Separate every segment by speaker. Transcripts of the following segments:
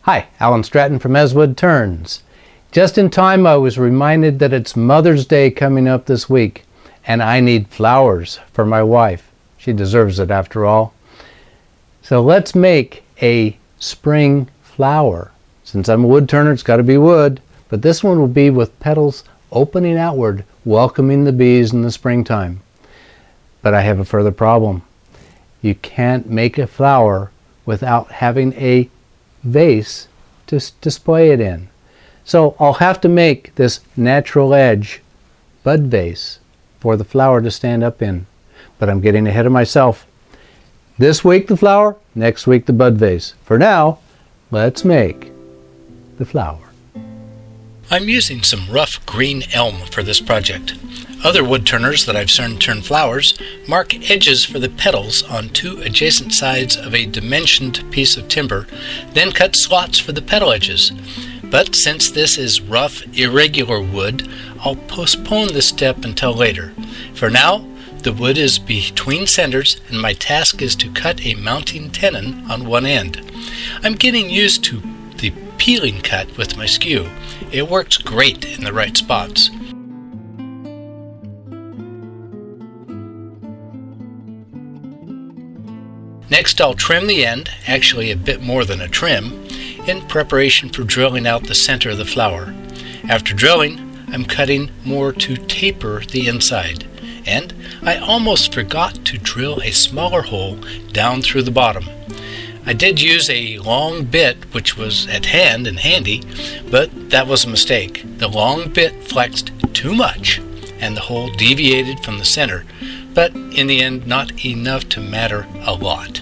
Speaker 1: Hi, Alan Stratton from Woodturning. Just in time I was reminded that it's Mother's Day coming up this week, and I need flowers for my wife. She deserves it after all. So let's make a spring flower. Since I'm a wood turner, it's got to be wood, but this one will be with petals opening outward, welcoming the bees in the springtime. But I have a further problem. You can't make a flower without having a vase to display it in. So I'll have to make this natural edge bud vase for the flower to stand up in. But I'm getting ahead of myself. This week the flower, next week the bud vase. For now, let's make the flower.
Speaker 2: I'm using some rough green elm for this project. Other wood turners that I've seen turn flowers mark edges for the petals on two adjacent sides of a dimensioned piece of timber, then cut slots for the petal edges. But since this is rough, irregular wood, I'll postpone this step until later. For now, the wood is between centers and my task is to cut a mounting tenon on one end. I'm getting used to the peeling cut with my skew. It works great in the right spots. Next I'll trim the end, actually a bit more than a trim, in preparation for drilling out the center of the flower. After drilling, I'm cutting more to taper the inside, and I almost forgot to drill a smaller hole down through the bottom. I did use a long bit which was at hand and handy, but that was a mistake. The long bit flexed too much and the hole deviated from the center, but in the end not enough to matter a lot.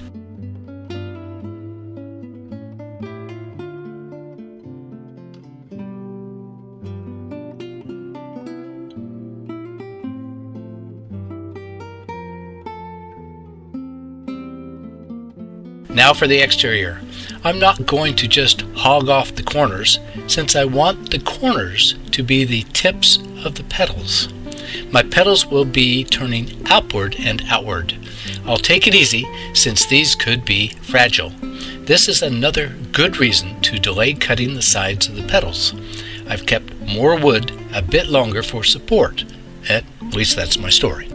Speaker 2: Now for the exterior. I'm not going to just hog off the corners, since I want the corners to be the tips of the petals. My petals will be turning upward and outward. I'll take it easy, since these could be fragile. This is another good reason to delay cutting the sides of the petals. I've kept more wood a bit longer for support. At least that's my story.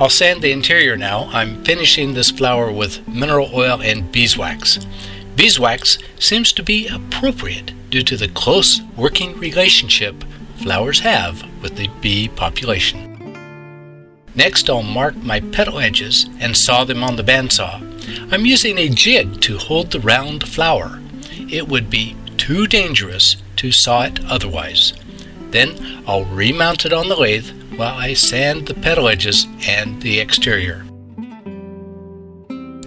Speaker 2: I'll sand the interior now. I'm finishing this flower with mineral oil and beeswax. Beeswax seems to be appropriate due to the close working relationship flowers have with the bee population. Next I'll mark my petal edges and saw them on the bandsaw. I'm using a jig to hold the round flower. It would be too dangerous to saw it otherwise. Then I'll remount it on the lathe while I sand the petal edges and the exterior.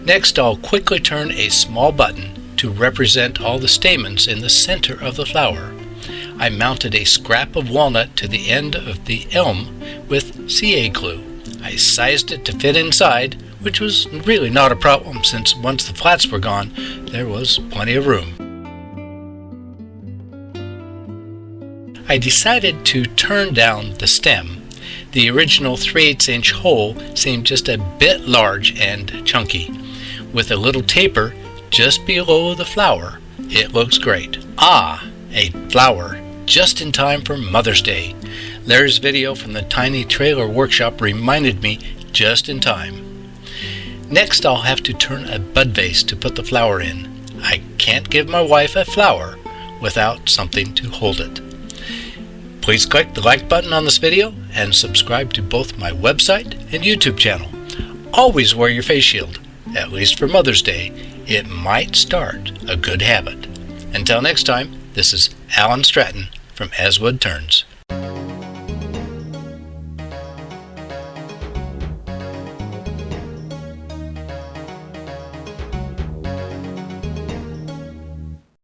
Speaker 2: Next I'll quickly turn a small button to represent all the stamens in the center of the flower. I mounted a scrap of walnut to the end of the elm with CA glue. I sized it to fit inside, which was really not a problem since once the flats were gone, there was plenty of room. I decided to turn down the stem. The original 3/8" hole seemed just a bit large and chunky. With a little taper just below the flower, it looks great. Ah, a flower just in time for Mother's Day. Larry's video from the Tiny Trailer Workshop reminded me just in time. Next I'll have to turn a bud vase to put the flower in. I can't give my wife a flower without something to hold it. Please click the like button on this video and subscribe to both my website and YouTube channel. Always wear your face shield, at least for Mother's Day. It might start a good habit. Until next time, this is Alan Stratton from Woodturning.